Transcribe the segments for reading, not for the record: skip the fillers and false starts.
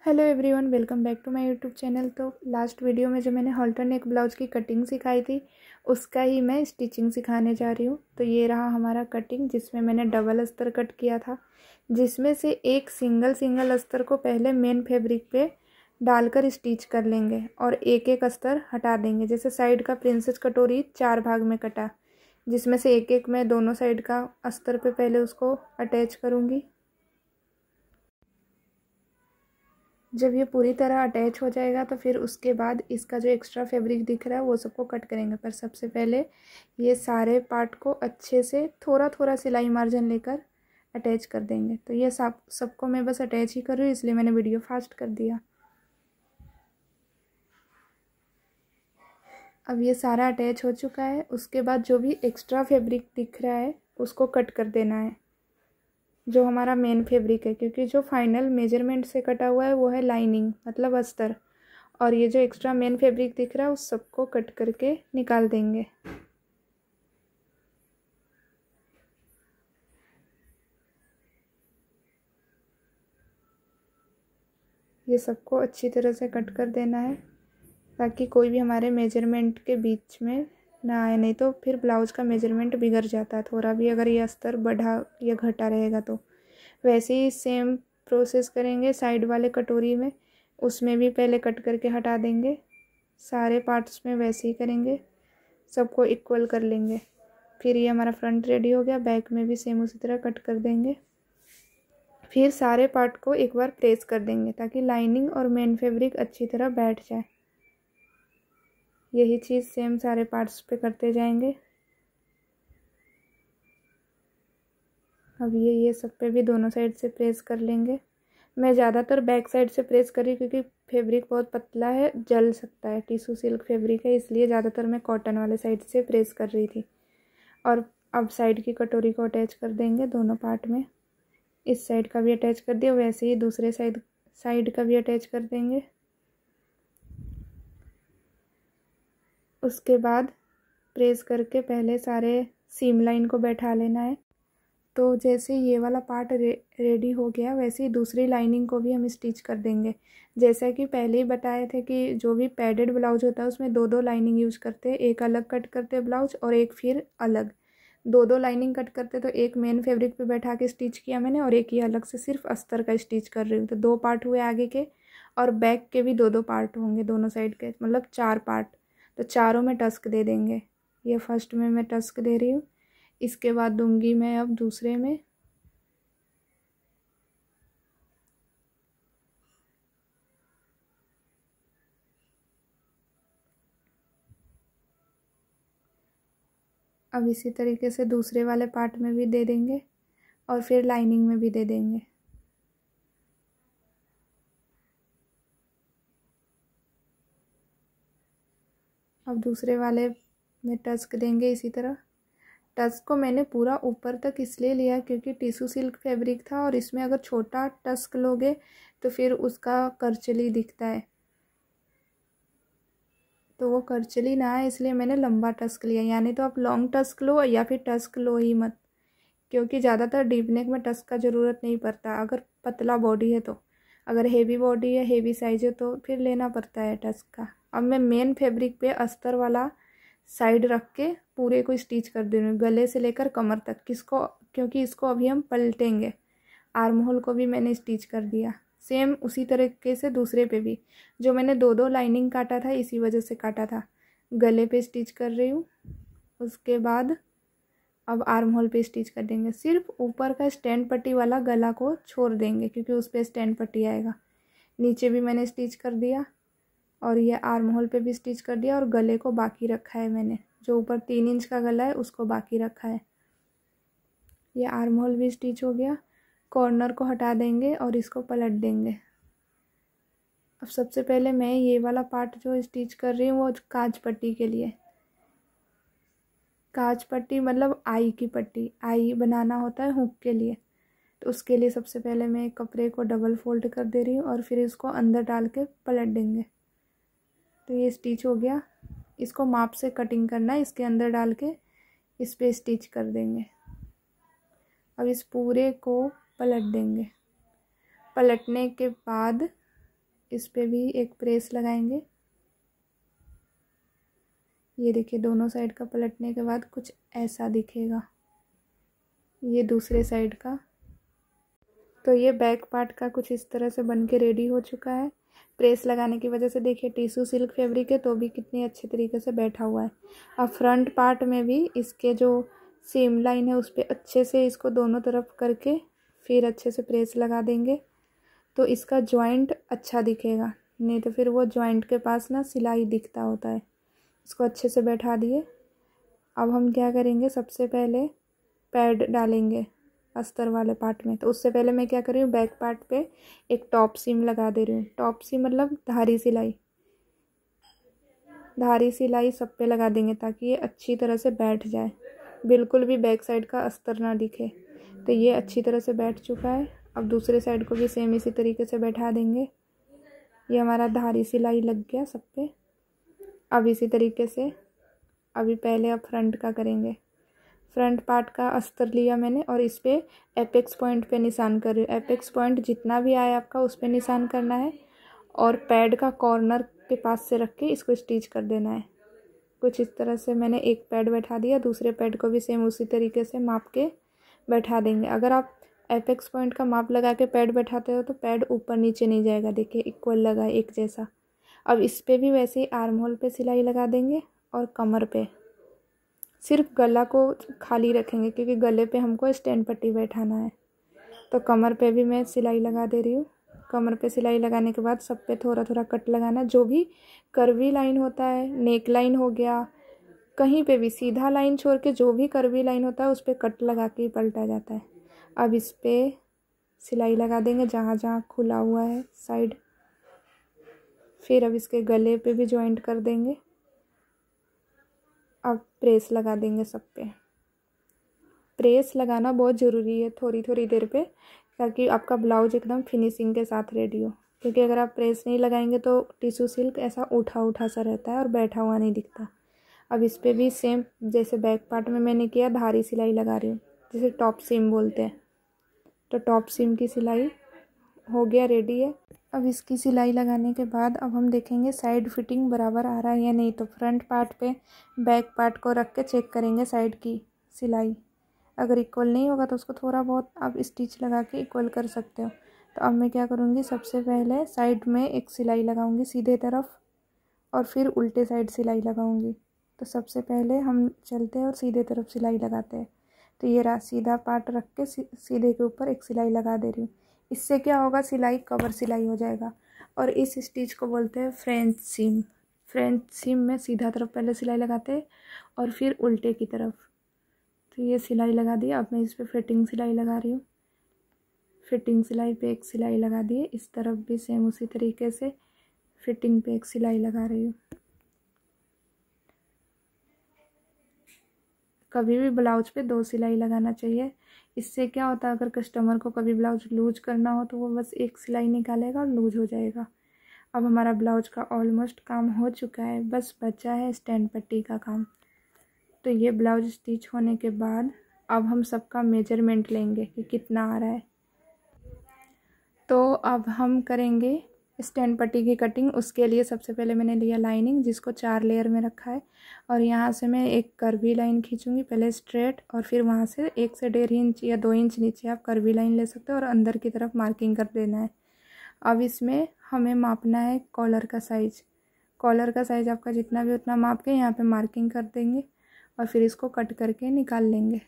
Hello everyone, welcome back to my YouTube channel. तो last video में जो मैंने हॉल्टर नेक ब्लाउज की कटिंग सिखाई थी उसका ही मैं स्टिचिंग सिखाने जा रही हूँ। तो ये रहा हमारा कटिंग, जिसमें मैंने डबल अस्तर कट किया था, जिसमें से एक सिंगल अस्तर को पहले मेन फैब्रिक पे डालकर स्टिच कर लेंगे और एक एक अस्तर हटा देंगे। जैसे साइड का प्रिंसेस कटोरी 4 भाग में कटा, जिसमें से एक एक मैं दोनों साइड का अस्तर पे पहले उसको अटैच करूँगी। जब ये पूरी तरह अटैच हो जाएगा तो फिर उसके बाद इसका जो एक्स्ट्रा फैब्रिक दिख रहा है वो सबको कट करेंगे। पर सबसे पहले ये सारे पार्ट को अच्छे से थोड़ा थोड़ा सिलाई मार्जिन लेकर अटैच कर देंगे। तो ये सबको मैं बस अटैच ही कर रही हूँ, इसलिए मैंने वीडियो फास्ट कर दिया। अब ये सारा अटैच हो चुका है। उसके बाद जो भी एक्स्ट्रा फैब्रिक दिख रहा है उसको कट कर देना है, जो हमारा मेन फैब्रिक है, क्योंकि जो फाइनल मेजरमेंट से कटा हुआ है वो है लाइनिंग मतलब अस्तर। और ये जो एक्स्ट्रा मेन फैब्रिक दिख रहा है उस सबको कट करके निकाल देंगे। ये सबको अच्छी तरह से कट कर देना है ताकि कोई भी हमारे मेजरमेंट के बीच में ना आए, नहीं तो फिर ब्लाउज का मेजरमेंट बिगड़ जाता है थोड़ा भी, अगर ये अस्तर बढ़ा या घटा रहेगा तो। वैसे ही सेम प्रोसेस करेंगे साइड वाले कटोरी में, उसमें भी पहले कट करके हटा देंगे। सारे पार्ट्स में वैसे ही करेंगे, सबको इक्वल कर लेंगे। फिर ये हमारा फ्रंट रेडी हो गया। बैक में भी सेम उसी तरह कट कर देंगे। फिर सारे पार्ट को एक बार प्रेस कर देंगे ताकि लाइनिंग और मेन फैब्रिक अच्छी तरह बैठ जाए। यही चीज़ सेम सारे पार्ट्स पे करते जाएंगे। अब ये सब पे भी दोनों साइड से प्रेस कर लेंगे। मैं ज़्यादातर बैक साइड से प्रेस करी क्योंकि फैब्रिक बहुत पतला है, जल सकता है, टिश्यू सिल्क फैब्रिक है, इसलिए ज़्यादातर मैं कॉटन वाले साइड से प्रेस कर रही थी। और अब साइड की कटोरी को अटैच कर देंगे दोनों पार्ट में। इस साइड का भी अटैच कर दिया, वैसे ही दूसरे साइड का भी अटैच कर देंगे। उसके बाद प्रेस करके पहले सारे सीम लाइन को बैठा लेना है। तो जैसे ये वाला पार्ट रेडी हो गया, वैसे ही दूसरी लाइनिंग को भी हम स्टिच कर देंगे। जैसा कि पहले ही बताए थे कि जो भी पैडेड ब्लाउज होता है उसमें 2-2 लाइनिंग यूज़ करते हैं, एक अलग कट करते ब्लाउज और एक फिर अलग। 2-2 लाइनिंग कट करते, तो एक मेन फैब्रिक पे बैठा के स्टिच किया मैंने और एक ही अलग से सिर्फ अस्तर का स्टिच कर रही हूँ। तो 2 पार्ट हुए आगे के, और बैक के भी 2-2 पार्ट होंगे दोनों साइड के, मतलब 4 पार्ट। तो चारों में टस्क दे देंगे। ये फर्स्ट में मैं टस्क दे रही हूँ, इसके बाद दूंगी मैं अब दूसरे में। अब इसी तरीके से दूसरे वाले पार्ट में भी दे देंगे और फिर लाइनिंग में भी दे देंगे। अब दूसरे वाले में टस्क देंगे इसी तरह। टस्क को मैंने पूरा ऊपर तक इसलिए लिया क्योंकि टिश्यू सिल्क फैब्रिक था और इसमें अगर छोटा टस्क लोगे तो फिर उसका करचली दिखता है, तो वो करचली ना है, इसलिए मैंने लंबा टस्क लिया। यानी तो आप लॉन्ग टस्क लो या फिर टस्क लो ही मत, क्योंकि ज़्यादातर डीप नेक में टस्क का ज़रूरत नहीं पड़ता अगर पतला बॉडी है तो। अगर हेवी बॉडी है, हेवी साइज है, तो फिर लेना पड़ता है टस्क का। अब मैं मेन फैब्रिक पे अस्तर वाला साइड रख के पूरे को स्टिच कर दे रही हूँ, गले से लेकर कमर तक। किसको? क्योंकि इसको अभी हम पलटेंगे। आर्म होल को भी मैंने स्टिच कर दिया। सेम उसी तरीके से दूसरे पे भी, जो मैंने 2-2 लाइनिंग काटा था इसी वजह से काटा था। गले पे स्टिच कर रही हूँ। उसके बाद अब आर्म होल पे स्टिच कर देंगे। सिर्फ ऊपर का स्टैंड पट्टी वाला गला को छोड़ देंगे क्योंकि उस पर स्टैंड पट्टी आएगा। नीचे भी मैंने स्टिच कर दिया और ये आर्म होल पे भी स्टिच कर दिया, और गले को बाकी रखा है मैंने, जो ऊपर 3 इंच का गला है उसको बाकी रखा है। ये आर्म होल भी स्टिच हो गया। कॉर्नर को हटा देंगे और इसको पलट देंगे। अब सबसे पहले मैं ये वाला पार्ट जो स्टिच कर रही हूँ वो काज पट्टी के लिए। काज पट्टी मतलब आई की पट्टी, आई बनाना होता है हुक के लिए। तो उसके लिए सबसे पहले मैं कपड़े को डबल फोल्ड कर दे रही हूँ और फिर इसको अंदर डाल के पलट देंगे। तो ये स्टिच हो गया। इसको माप से कटिंग करना है, इसके अंदर डाल के इस पे स्टिच कर देंगे। अब इस पूरे को पलट देंगे। पलटने के बाद इस पे भी एक प्रेस लगाएंगे। ये देखिए दोनों साइड का पलटने के बाद कुछ ऐसा दिखेगा। ये दूसरे साइड का। तो ये बैक पार्ट का कुछ इस तरह से बन के रेडी हो चुका है। प्रेस लगाने की वजह से देखिए टिश्यू सिल्क फैब्रिक है तो भी कितनी अच्छे तरीके से बैठा हुआ है। अब फ्रंट पार्ट में भी इसके जो सीम लाइन है उस पर अच्छे से इसको दोनों तरफ करके फिर अच्छे से प्रेस लगा देंगे तो इसका जॉइंट अच्छा दिखेगा, नहीं तो फिर वो जॉइंट के पास ना सिलाई दिखता होता है। इसको अच्छे से बैठा दिए। अब हम क्या करेंगे, सबसे पहले पैड डालेंगे अस्तर वाले पार्ट में। तो उससे पहले मैं क्या कर रही हूँ, बैक पार्ट पे एक टॉप सीम लगा दे रही हूँ। टॉप सीम मतलब धारी सिलाई। धारी सिलाई सब पे लगा देंगे ताकि ये अच्छी तरह से बैठ जाए, बिल्कुल भी बैक साइड का अस्तर ना दिखे। तो ये अच्छी तरह से बैठ चुका है। अब दूसरे साइड को भी सेम इसी तरीके से बैठा देंगे। ये हमारा धारी सिलाई लग गया सब पे। अब इसी तरीके से अभी पहले अब फ्रंट का करेंगे। फ्रंट पार्ट का अस्तर लिया मैंने और इस पर एपेक्स पॉइंट पे निशान कर रही हूँ। एपेक्स पॉइंट जितना भी आए आपका उस पर निशान करना है और पैड का कॉर्नर के पास से रख के इसको स्टिच कर देना है। कुछ इस तरह से मैंने एक पैड बैठा दिया, दूसरे पैड को भी सेम उसी तरीके से माप के बैठा देंगे। अगर आप एपेक्स पॉइंट का माप लगा के पैड बैठाते हो तो पैड ऊपर नीचे नहीं जाएगा। देखिए इक्वल लगा है, एक जैसा। अब इस पर भी वैसे ही आर्म होल पे सिलाई लगा देंगे और कमर पे। सिर्फ गला को खाली रखेंगे क्योंकि गले पे हमको स्टैंड पट्टी बैठाना है। तो कमर पे भी मैं सिलाई लगा दे रही हूँ। कमर पे सिलाई लगाने के बाद सब पे थोड़ा थोड़ा कट लगाना। जो भी कर्वी लाइन होता है, नेक लाइन हो गया, कहीं पे भी सीधा लाइन छोड़ के जो भी कर्वी लाइन होता है उस पर कट लगा के ही पलटा जाता है। अब इस पर सिलाई लगा देंगे जहाँ जहाँ खुला हुआ है साइड। फिर अब इसके गले पे भी जॉइंट कर देंगे। अब प्रेस लगा देंगे सब पे। प्रेस लगाना बहुत ज़रूरी है थोड़ी थोड़ी देर पे, ताकि आपका ब्लाउज एकदम फिनिशिंग के साथ रेडी हो। क्योंकि अगर आप प्रेस नहीं लगाएंगे तो टिश्यू सिल्क ऐसा उठा उठा सा रहता है और बैठा हुआ नहीं दिखता। अब इस पर भी सेम जैसे बैक पार्ट में मैंने किया, धारी सिलाई लगा रही हूँ, जिसे टॉप सीम बोलते हैं। तो टॉप सीम की सिलाई हो गया, रेडी है। अब इसकी सिलाई लगाने के बाद अब हम देखेंगे साइड फिटिंग बराबर आ रहा है या नहीं। तो फ्रंट पार्ट पे बैक पार्ट को रख के चेक करेंगे साइड की सिलाई। अगर इक्वल नहीं होगा तो उसको थोड़ा बहुत आप स्टिच लगा के इक्वल कर सकते हो। तो अब मैं क्या करूँगी, सबसे पहले साइड में एक सिलाई लगाऊंगी सीधे तरफ और फिर उल्टे साइड सिलाई लगाऊंगी। तो सबसे पहले हम चलते हैं और सीधे तरफ सिलाई लगाते हैं। तो ये सीधा पार्ट रख के सीधे के ऊपर एक सिलाई लगा दे रही हूँ। इससे क्या होगा, सिलाई कवर सिलाई हो जाएगा। और इस स्टिच को बोलते हैं फ्रेंच सीम। फ्रेंच सीम में सीधा तरफ पहले सिलाई लगाते हैं और फिर उल्टे की तरफ। तो ये सिलाई लगा दी। अब मैं इस पर फिटिंग सिलाई लगा रही हूँ। फिटिंग सिलाई पे एक सिलाई लगा दी। इस तरफ भी सेम उसी तरीके से फिटिंग पे एक सिलाई लगा रही हूँ। कभी भी ब्लाउज पे 2 सिलाई लगाना चाहिए। इससे क्या होता है, अगर कस्टमर को कभी ब्लाउज लूज करना हो तो वो बस एक सिलाई निकालेगा और लूज हो जाएगा। अब हमारा ब्लाउज का ऑलमोस्ट काम हो चुका है, बस बचा है स्टैंड पट्टी का काम। तो ये ब्लाउज स्टिच होने के बाद अब हम सबका मेजरमेंट लेंगे कि कितना आ रहा है। तो अब हम करेंगे स्टैंड पट्टी की कटिंग। उसके लिए सबसे पहले मैंने लिया लाइनिंग, जिसको 4 लेयर में रखा है। और यहाँ से मैं एक कर्वी लाइन खींचूंगी, पहले स्ट्रेट और फिर वहाँ से 1 से 1.5 इंच या 2 इंच नीचे आप कर्वी लाइन ले सकते हो और अंदर की तरफ मार्किंग कर देना है। अब इसमें हमें मापना है कॉलर का साइज़। कॉलर का साइज़ आपका जितना भी उतना माप के यहाँ पे मार्किंग कर देंगे और फिर इसको कट करके निकाल लेंगे।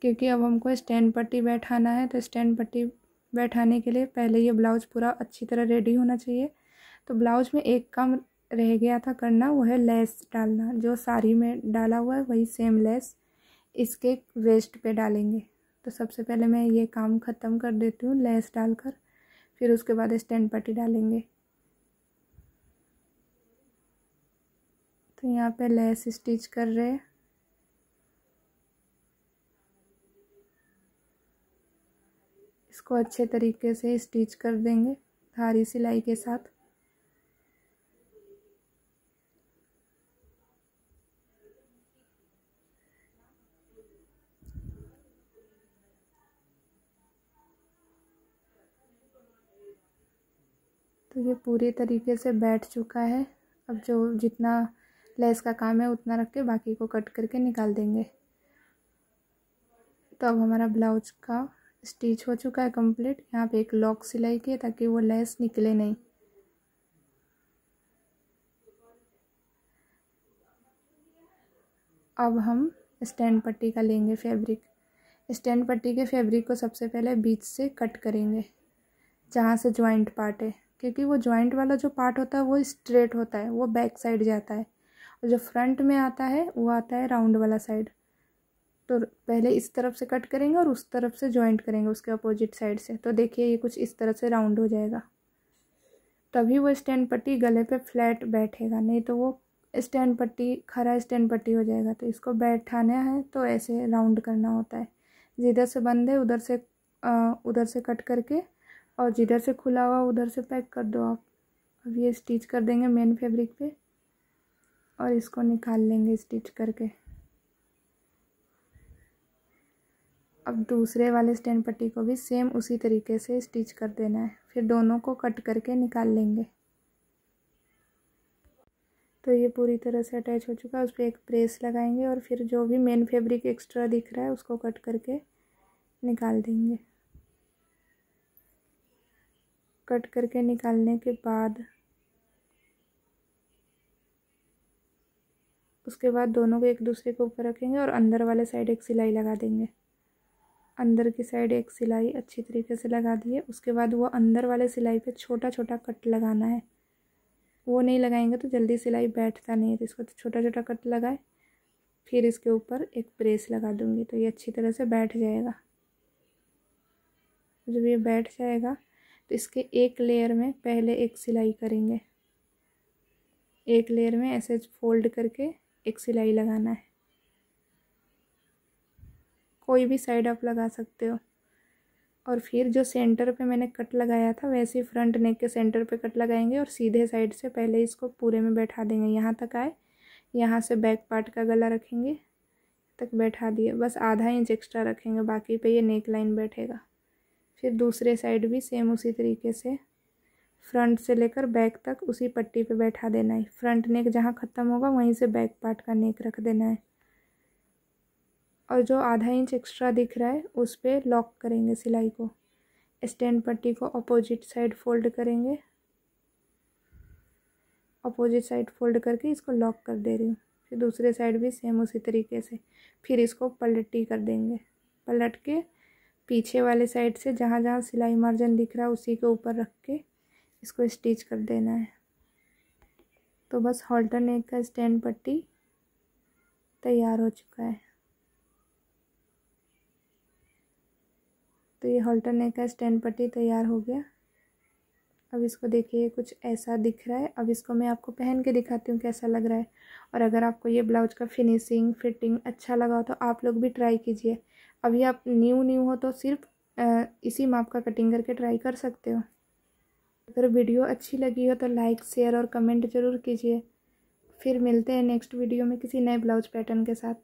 क्योंकि अब हमको स्टैंड पट्टी बैठाना है, तो स्टैंड पट्टी बैठाने के लिए पहले ये ब्लाउज पूरा अच्छी तरह रेडी होना चाहिए। तो ब्लाउज में एक काम रह गया था करना, वो है लेस डालना। जो साड़ी में डाला हुआ है वही सेम लेस इसके वेस्ट पे डालेंगे। तो सबसे पहले मैं ये काम ख़त्म कर देती हूँ लेस डालकर, फिर उसके बाद स्टैंड पट्टी डालेंगे। तो यहाँ पे लेस स्टिच कर रहे हैं। इसको अच्छे तरीके से स्टिच कर देंगे धारी सिलाई के साथ। तो तो ये पूरी तरीके से बैठ चुका है। अब जो जितना लेस का काम है उतना रख के बाकी को कट करके निकाल देंगे। तो अब हमारा ब्लाउज का स्टिच हो चुका है कंप्लीट। यहाँ पे एक लॉक सिलाई की ताकि वो लेस निकले नहीं। अब हम स्टैंड पट्टी का लेंगे फैब्रिक। स्टैंड पट्टी के फैब्रिक को सबसे पहले बीच से कट करेंगे, जहाँ से जॉइंट पार्ट है, क्योंकि वो जॉइंट वाला जो पार्ट होता है वो स्ट्रेट होता है, वो बैक साइड जाता है, और जो फ्रंट में आता है वो आता है राउंड वाला साइड। तो पहले इस तरफ से कट करेंगे और उस तरफ से जॉइंट करेंगे उसके अपोजिट साइड से। तो देखिए ये कुछ इस तरह से राउंड हो जाएगा, तभी वो स्टैंड पट्टी गले पे फ्लैट बैठेगा, नहीं तो वो स्टैंड पट्टी खरा स्टैंड पट्टी हो जाएगा। तो इसको बैठाना है तो ऐसे राउंड करना होता है। जिधर से बंद है उधर से कट करके, और जिधर से खुला हुआ उधर से पैक कर दो आप। अब ये स्टिच कर देंगे मेन फैब्रिक पे और इसको निकाल लेंगे स्टिच करके। अब दूसरे वाले स्टैंड पट्टी को भी सेम उसी तरीके से स्टिच कर देना है, फिर दोनों को कट करके निकाल लेंगे। तो ये पूरी तरह से अटैच हो चुका है। उस पर एक प्रेस लगाएंगे और फिर जो भी मेन फैब्रिक एक्स्ट्रा दिख रहा है उसको कट करके निकाल देंगे। कट करके निकालने के बाद उसके बाद दोनों को एक दूसरे के ऊपर रखेंगे और अंदर वाले साइड एक सिलाई लगा देंगे। अंदर की साइड एक सिलाई अच्छी तरीके से लगा दिए। उसके बाद वो अंदर वाले सिलाई पे छोटा छोटा कट लगाना है। वो नहीं लगाएंगे तो जल्दी सिलाई बैठता नहीं है, तो इसको छोटा छोटा कट लगाए, फिर इसके ऊपर एक प्रेस लगा दूंगी तो ये अच्छी तरह से बैठ जाएगा। जब ये बैठ जाएगा तो इसके एक लेयर में पहले एक सिलाई करेंगे। एक लेयर में ऐसे फोल्ड करके एक सिलाई लगाना है। कोई भी साइड आप लगा सकते हो। और फिर जो सेंटर पे मैंने कट लगाया था वैसे ही फ्रंट नेक के सेंटर पे कट लगाएंगे और सीधे साइड से पहले इसको पूरे में बैठा देंगे। यहाँ तक आए, यहाँ से बैक पार्ट का गला रखेंगे तक बैठा दिए, बस आधा इंच एक्स्ट्रा रखेंगे, बाकी पे ये नेक लाइन बैठेगा। फिर दूसरे साइड भी सेम उसी तरीके से फ्रंट से लेकर बैक तक उसी पट्टी पे बैठा देना है। फ्रंट नेक जहाँ ख़त्म होगा वहीं से बैक पार्ट का नेक रख देना है। और जो आधा इंच एक्स्ट्रा दिख रहा है उस पर लॉक करेंगे सिलाई को। स्टैंड पट्टी को अपोजिट साइड फोल्ड करेंगे, अपोजिट साइड फोल्ड करके इसको लॉक कर दे रही हूँ। फिर दूसरे साइड भी सेम उसी तरीके से, फिर इसको पलटी कर देंगे। पलट के पीछे वाले साइड से जहाँ जहाँ सिलाई मार्जिन दिख रहा है उसी के ऊपर रख के इसको स्टिच कर देना है। तो बस हॉल्टर नेक का स्टैंड पट्टी तैयार हो चुका है। तो ये हॉल्टर नेक का स्टैंड पट्टी तैयार हो गया। अब इसको देखिए कुछ ऐसा दिख रहा है। अब इसको मैं आपको पहन के दिखाती हूँ कैसा लग रहा है। और अगर आपको ये ब्लाउज का फिनिशिंग फिटिंग अच्छा लगा हो तो आप लोग भी ट्राई कीजिए। अभी आप न्यू हो तो सिर्फ इसी माप का कटिंग करके ट्राई कर सकते हो। अगर वीडियो अच्छी लगी हो तो लाइक शेयर और कमेंट ज़रूर कीजिए। फिर मिलते हैं नेक्स्ट वीडियो में किसी नए ब्लाउज पैटर्न के साथ।